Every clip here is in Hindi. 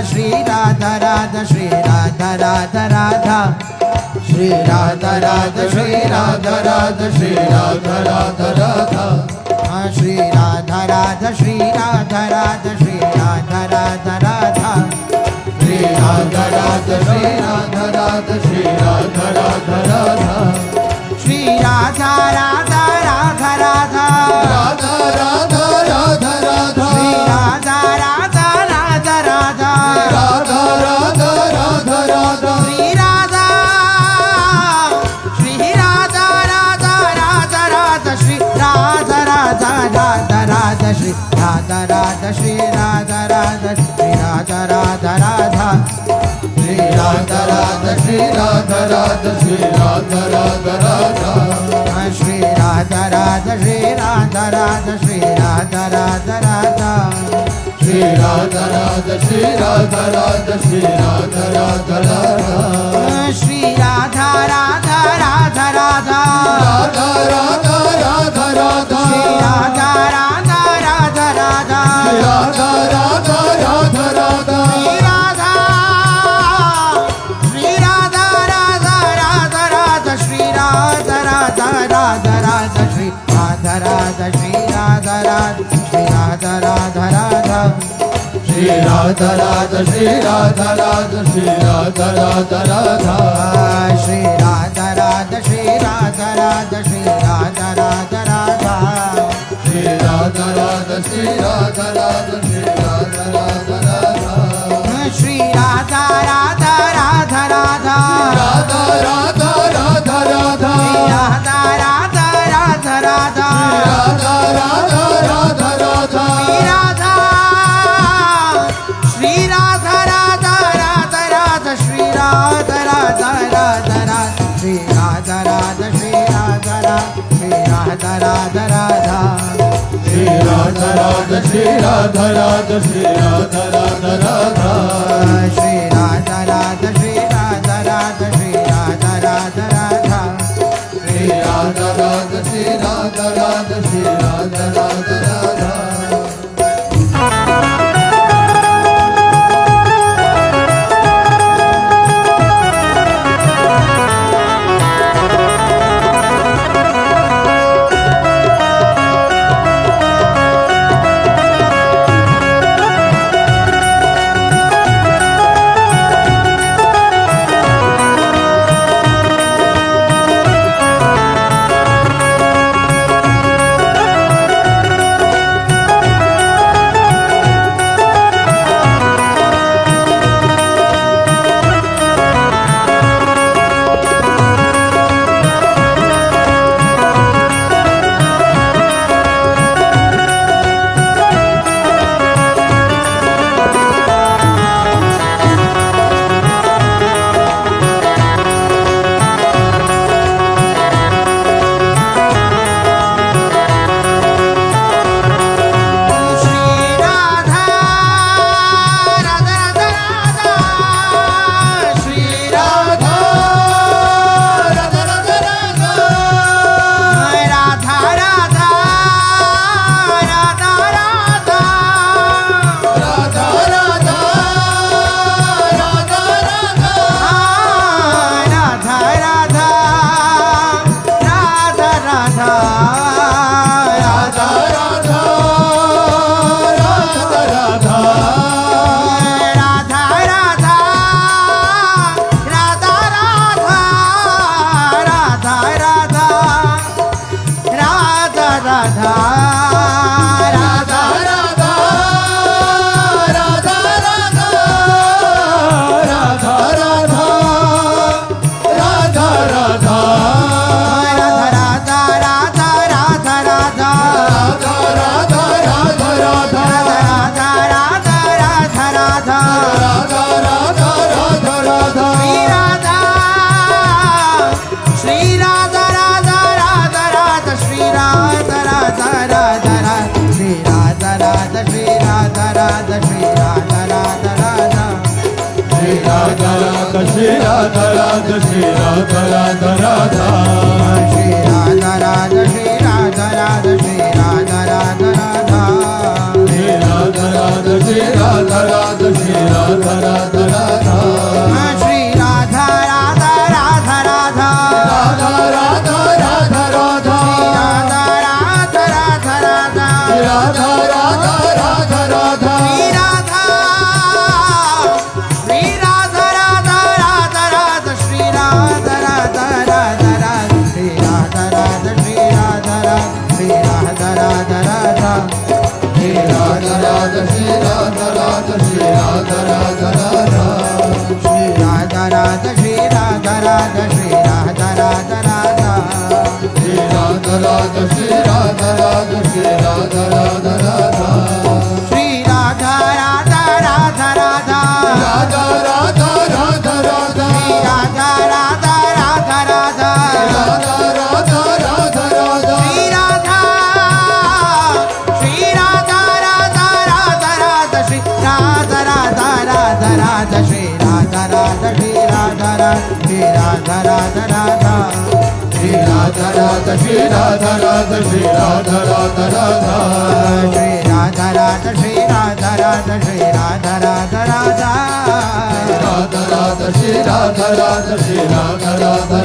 Shri Radha Radha Shri Radha Radha Radha Shri Radha Radha Shri Radha Radha Shri Radha Radha Radha Shri Radha Radha Shri Radha Radha Shri Radha Radha Radha Shri Radha Radha Shri Radha Radha Shri Radha Radha Radha Shri Radha Radha Radha Radha Radha Radha Radha Radha Shri Radha Radha Radha Radha Radha Radha Radha Radha Shri Radha Radha Radha Radha Shri Radha Radha Radha Radha Shri Radha Radha Shri Radha Radha Shri Radha Radha Radha Shri Radha Radha Shri Radha Radha Shri Radha Radha Radha Shri Radha Radha Shri Radha Radha Shri Radha Radha Radha Shri Radha Radha Shri Radha Radha Shri Radha Radha Radha Shri Radha Radha Radha Radha Radha Radha Radha Radha Shri Radha Radha Radha Radha Radha Radha Radha Radha Shri Radha Radha Radha Radha Shri Radha Radha Radha Radha Shri Radha Radha Shri Radha Radha Shri Radha Radha Radha Shri Radha Radha Shri Radha Radha Shri Radha Radha Radha Shri Radha Radha Shri Radha Radha Shri Radha Radha Radha Shri Radha Radha Shri Radha Radha Shri Radha Radha Radha Shri Radha Radha Radha Radha Radha Radha Radha Radha Radha Radha Radha Radha Radha Radha Radha Radha Shri Radha Radha Radha Radha Shri Radha Radha Radha Radha Shri Radha Radha Shri Radha Radha Shri Radha Radha Radha Shri Radha Radha Shri Radha Radha Shri Radha Radha Radha Shri Radha Radha Shri Radha Radha Shri Radha Radha Radha Shri Radha Radha Shri Radha Radha Shri Radha Radha Radha Shri Radha Radha Shri Radha Radha Radha Shri Radha Radha Shri Radha Radha Shri Radha Radha Radha Shri Radha Radha Shri Radha Radha Shri Radha Shri Radha Radha Radha Shri Radha Radha Radha Radha Radha Radha Radha Radha Shri Radha Radha Radha Radha Radha Radha Radha Radha Shri Radha Radha Radha Radha Shri Radha Radha Radha Radha Shri Radha Radha Shri Radha Radha Shri Radha Radha Shri Radha Radha Shri Radha Radha Radha Shri Radha Radha Shri Radha Radha Shri Radha Radha Radha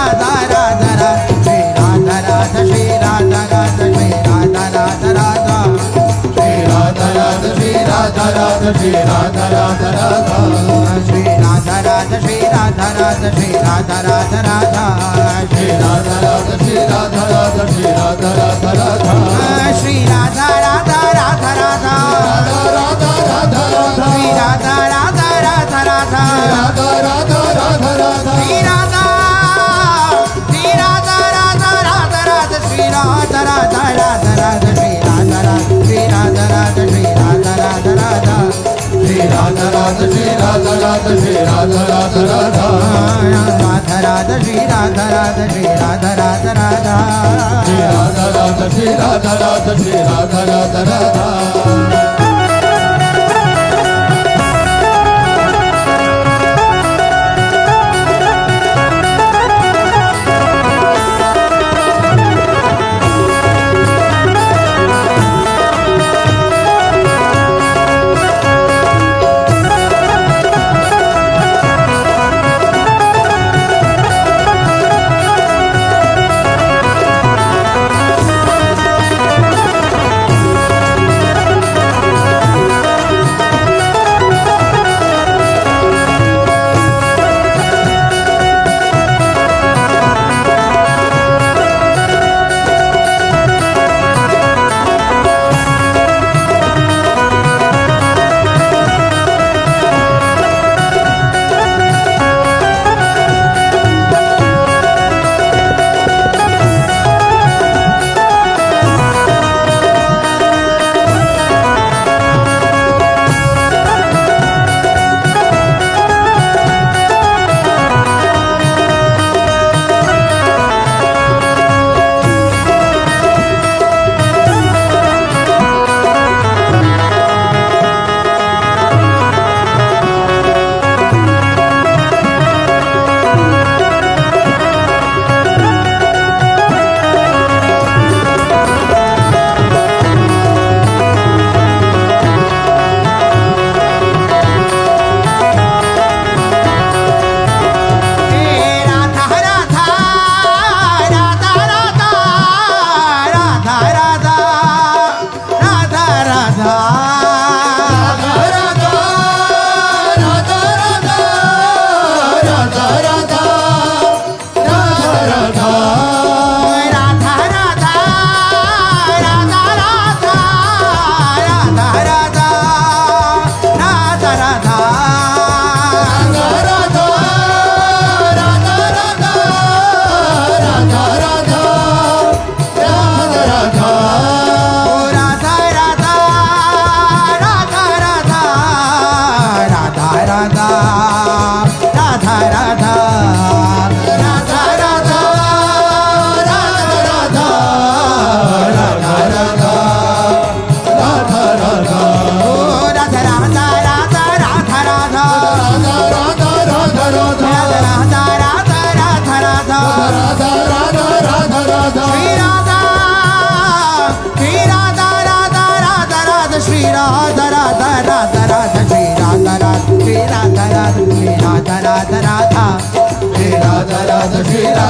Radha Radha Shri Radha Radha Shri Radha Radha Radha Shri Radha Radha Radha Shri Radha Radha Shri Radha Radha Shri Radha Radha Radha Shri Radha Radha Shri Radha Radha Shri Radha Radha Radha Shri Radha Radha Radha Radha Radha Radha Radha Shri Radha Radha Radha Radha Radha Radha Radha Radha Shri Radha Radha Radha Radha Shri Radha Radha Radha Radha Shri Radha Radha Shri Radha Radha Radha Shri Radha Radha Shri Radha Radha Shri Radha Radha Shri Radha Radha Radha Radha Radha Shri Radha Radha Shri Radha Radha Radha Shri Radha Radha Shri Radha Radha Shri Radha Radha Radha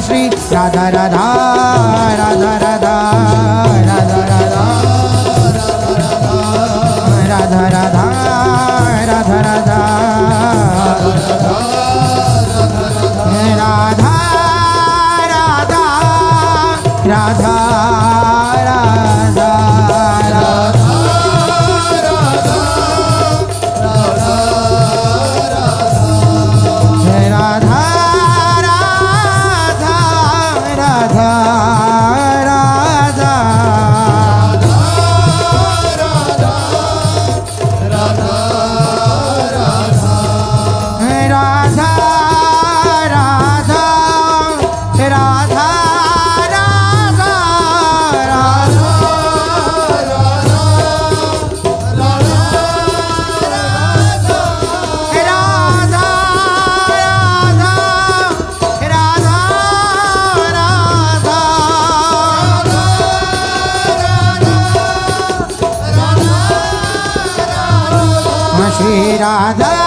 Shri Radha Radha Radha Radha Radha Radha Radha Radha Radha Radha Radha Radha Shri Radha